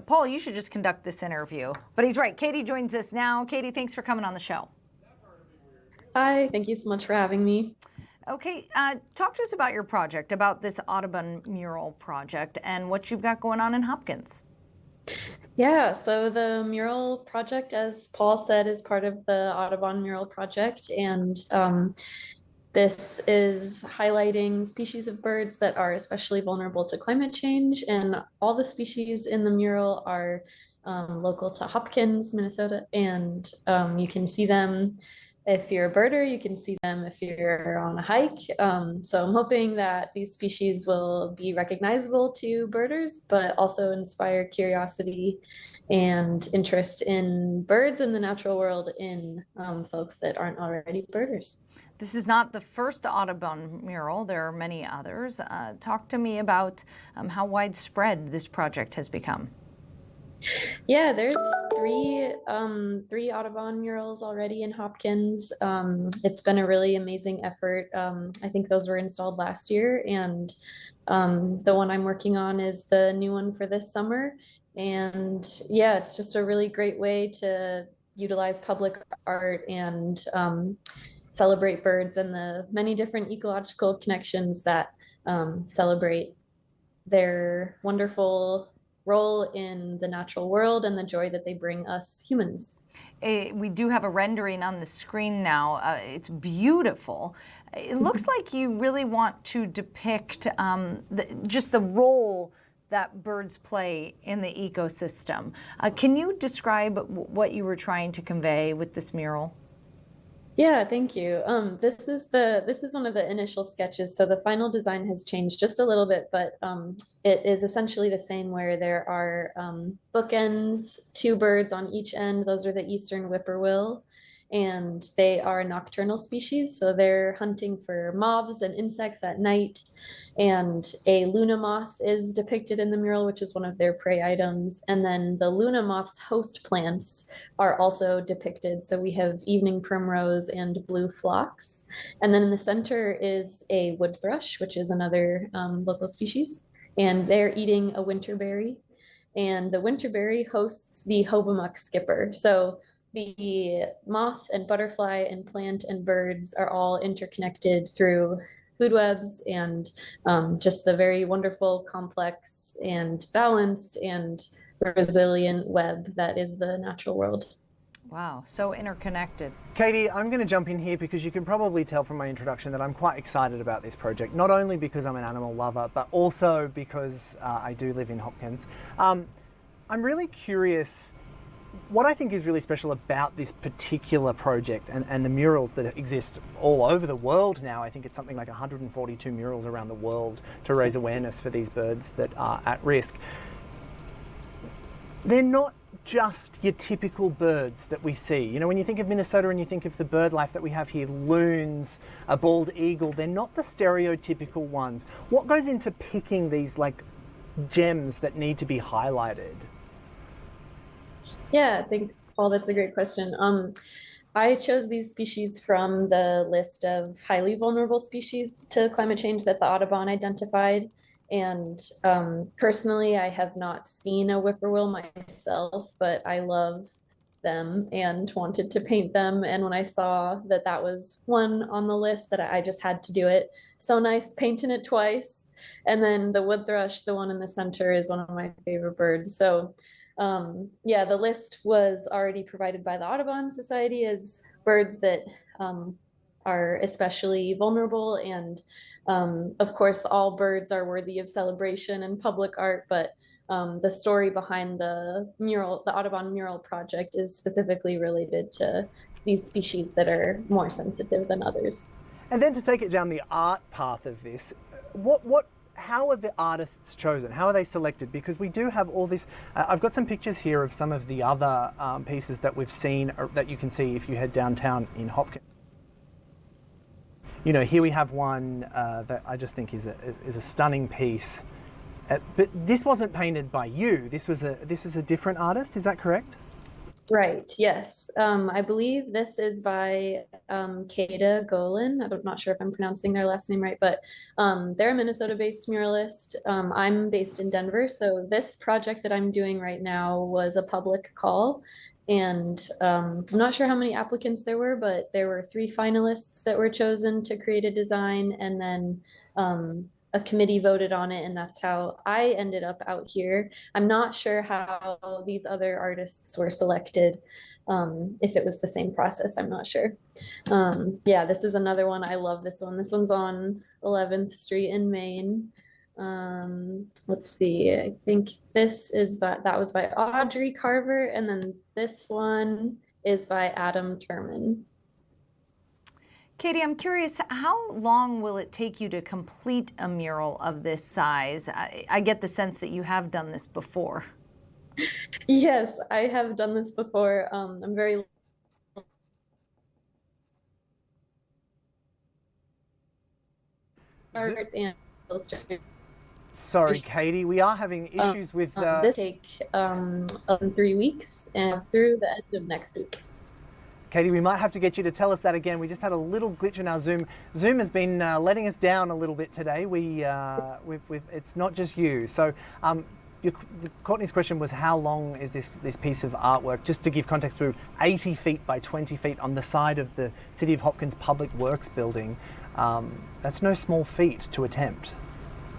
Paul, you should just conduct this interview. But he's right. Katie joins us now. Katie, thanks for coming on the show. Hi, thank you so much for having me. Okay, talk to us about your project, about this Audubon mural project and what you've got going on in Hopkins. Yeah, so the mural project, as Paul said, is part of the Audubon mural project. And this is highlighting species of birds that are especially vulnerable to climate change. And all the species in the mural are local to Hopkins, Minnesota. And you can see them if you're a birder, you can see them if you're on a hike. So I'm hoping that these species will be recognizable to birders, but also inspire curiosity and interest in birds in the natural world in folks that aren't already birders. This is not the first Audubon mural. There are many others. Talk to me about how widespread this project has become. Yeah, there's three Audubon murals already in Hopkins. It's been a really amazing effort. I think those were installed last year, and the one I'm working on is the new one for this summer. And yeah, it's just a really great way to utilize public art and celebrate birds and the many different ecological connections that celebrate their wonderful role in the natural world and the joy that they bring us humans. We do have a rendering on the screen now. It's beautiful. It looks like you really want to depict just the role that birds play in the ecosystem. Can you describe what you were trying to convey with this mural? Yeah, thank you. This is one of the initial sketches. So the final design has changed just a little bit, but it is essentially the same, where there are bookends, two birds on each end. Those are the eastern whippoorwill, and they are a nocturnal species. So they're hunting for moths and insects at night. And a Luna moth is depicted in the mural, which is one of their prey items. And then the Luna moth's host plants are also depicted. So we have evening primrose and blue phlox. And then in the center is a wood thrush, which is another local species. And they're eating a winterberry. And the winterberry hosts the Hobomuk skipper. So the moth and butterfly and plant and birds are all interconnected through food webs and just the very wonderful, complex and balanced and resilient web that is the natural world. Wow, so interconnected. Katie, I'm going to jump in here because you can probably tell from my introduction that I'm quite excited about this project, not only because I'm an animal lover, but also because I do live in Hopkins. I'm really curious. What I think is really special about this particular project and the murals that exist all over the world now, I think it's something like 142 murals around the world to raise awareness for these birds that are at risk. They're not just your typical birds that we see. You know, when you think of Minnesota and you think of the bird life that we have here, loons, a bald eagle, they're not the stereotypical ones. What goes into picking these like gems that need to be highlighted? Yeah, thanks, Paul. That's a great question. I chose these species from the list of highly vulnerable species to climate change that the Audubon identified. And personally, I have not seen a whippoorwill myself, but I love them and wanted to paint them. And when I saw that that was one on the list, that I just had to do it. So nice painting it twice. And then the wood thrush, the one in the center, is one of my favorite birds. So yeah, the list was already provided by the Audubon Society as birds that are especially vulnerable. And of course, all birds are worthy of celebration and public art, but the story behind the mural, the Audubon mural project, is specifically related to these species that are more sensitive than others. And then to take it down the art path of this, how are the artists chosen? How are they selected? Because we do have all this, I've got some pictures here of some of the other pieces that we've seen, that you can see if you head downtown in Hopkins. You know, here we have one that I just think is a stunning piece. But this wasn't painted by you. This is a different artist, is that correct? Right, yes. I believe this is by Kada Golan. I'm not sure if I'm pronouncing their last name right, but they're a Minnesota-based muralist. I'm based in Denver, so this project that I'm doing right now was a public call. And I'm not sure how many applicants there were, but there were 3 finalists that were chosen to create a design, and then a committee voted on it, and that's how I ended up out here. I'm not sure how these other artists were selected. If it was the same process, I'm not sure. Yeah, this is another one. I love this one. This one's on 11th Street in Maine. Let's see. I think that was by Audrey Carver, and then this one is by Adam Turman. Katie, I'm curious, how long will it take you to complete a mural of this size? I get the sense that you have done this before. Yes, I have done this before. I'm very art and illustration. Sorry, Katie, we are having issues with... This take 3 weeks and through the end of next week. Katie, we might have to get you to tell us that again. We just had a little glitch in our Zoom. Zoom has been letting us down a little bit today. It's not just you. So Courtney's question was, how long is this piece of artwork? Just to give context, we're 80 feet by 20 feet on the side of the City of Hopkins Public Works building. That's no small feat to attempt.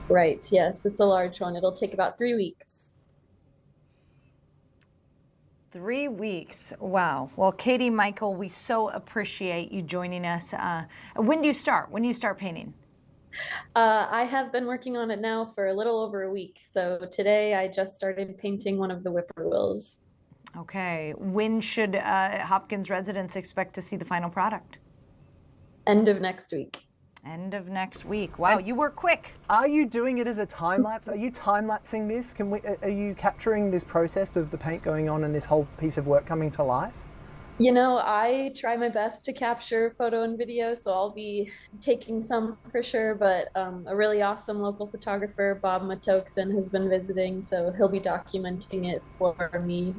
Right, yes, it's a large one. It'll take about 3 weeks. 3 weeks. Wow. Well, Katie, Michael, we so appreciate you joining us. When do you start? When do you start painting? I have been working on it now for a little over a week. So today I just started painting one of the whippoorwills. Okay. When should Hopkins residents expect to see the final product? End of next week. End of next week. Wow, you work quick. Are you doing it as a time lapse? Are you time lapsing this? Are you capturing this process of the paint going on and this whole piece of work coming to life? You know, I try my best to capture photo and video, so I'll be taking some for sure, but a really awesome local photographer, Bob Matokson, has been visiting, so he'll be documenting it for me.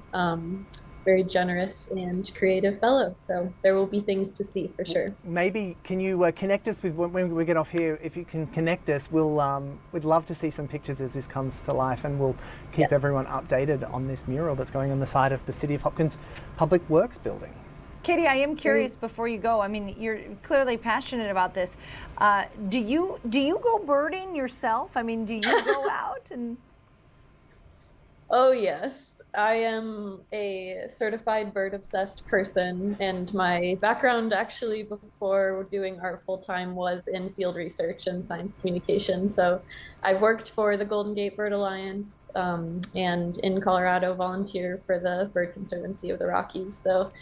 Very generous and creative fellow, so there will be things to see for sure. Maybe can you connect us with, when we get off here, if you can connect us, we'd love to see some pictures as this comes to life, and we'll keep everyone updated on this mural that's going on the side of the City of Hopkins Public Works building. Katie, I am curious before you go. I mean, you're clearly passionate about this. Do you go birding yourself? I mean, do you go out and... Oh yes, I am a certified bird obsessed person, and my background actually before doing art full time was in field research and science communication. So I've worked for the Golden Gate Bird Alliance and in Colorado volunteer for the Bird Conservancy of the Rockies. So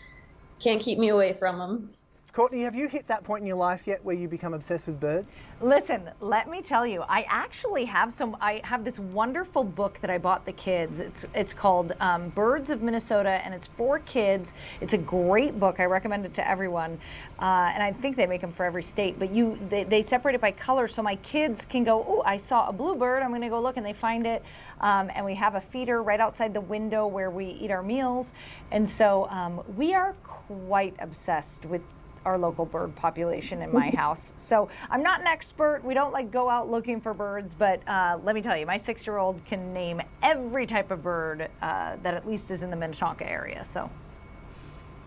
can't keep me away from them. Courtney, have you hit that point in your life yet where you become obsessed with birds? Listen, let me tell you, I actually have I have this wonderful book that I bought the kids. It's called Birds of Minnesota, and it's for kids. It's a great book. I recommend it to everyone. And I think they make them for every state, but they separate it by color so my kids can go, oh, I saw a bluebird, I'm gonna go look, and they find it. And we have a feeder right outside the window where we eat our meals. And so we are quite obsessed with our local bird population in my house. So I'm not an expert. We don't go out looking for birds, but let me tell you, my 6-year-old can name every type of bird that at least is in the Minnetonka area. So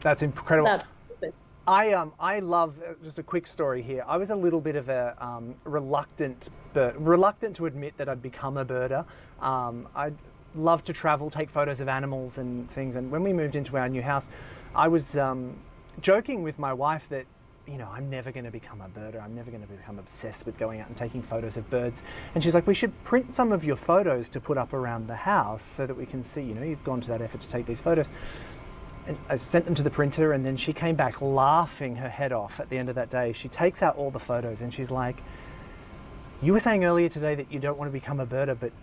that's incredible. I love, just a quick story here. I was a little bit of a reluctant to admit that I'd become a birder. I'd love to travel, take photos of animals and things. And when we moved into our new house, I was joking with my wife that, you know, I'm never going to become a birder. I'm never going to become obsessed with going out and taking photos of birds. And she's like, we should print some of your photos to put up around the house so that we can see, you know, you've gone to that effort to take these photos. And I sent them to the printer, and then she came back laughing her head off at the end of that day. She takes out all the photos and she's like, you were saying earlier today that you don't want to become a birder, but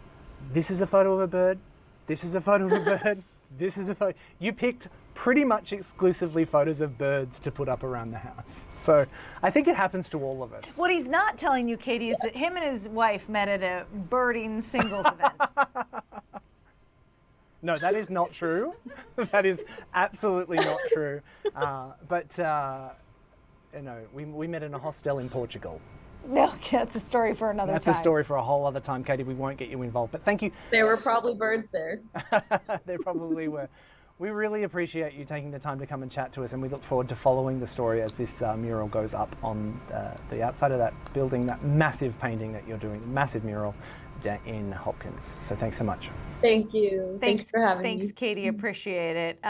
this is a photo of a bird. This is a photo of a bird. This is a photo. You picked pretty much exclusively photos of birds to put up around the house. So I think it happens to all of us. what he's not telling you, Katie, is that him and his wife met at a birding singles event. That's incredible. I mean, you know, I think that makes it even more fun. What he's not telling you, Katie, is that him and his wife met at a birding singles event. I think it happens to all of us. What he's not telling you, Katie, is that him and his wife met at a birding singles event. No, that is not true. That is absolutely not true. We met in a hostel in Portugal. No, that's a story for another That's time. a story for a whole other time, Katie. We won't get you involved. But thank you. There were probably birds there. There probably were. We really appreciate you taking the time to come and chat to us, and we look forward to following the story as this mural goes up on the outside of that building, that massive painting that you're doing, massive mural in Hopkins. So thanks so much. Thanks for having me. Thanks, Katie. Appreciate it.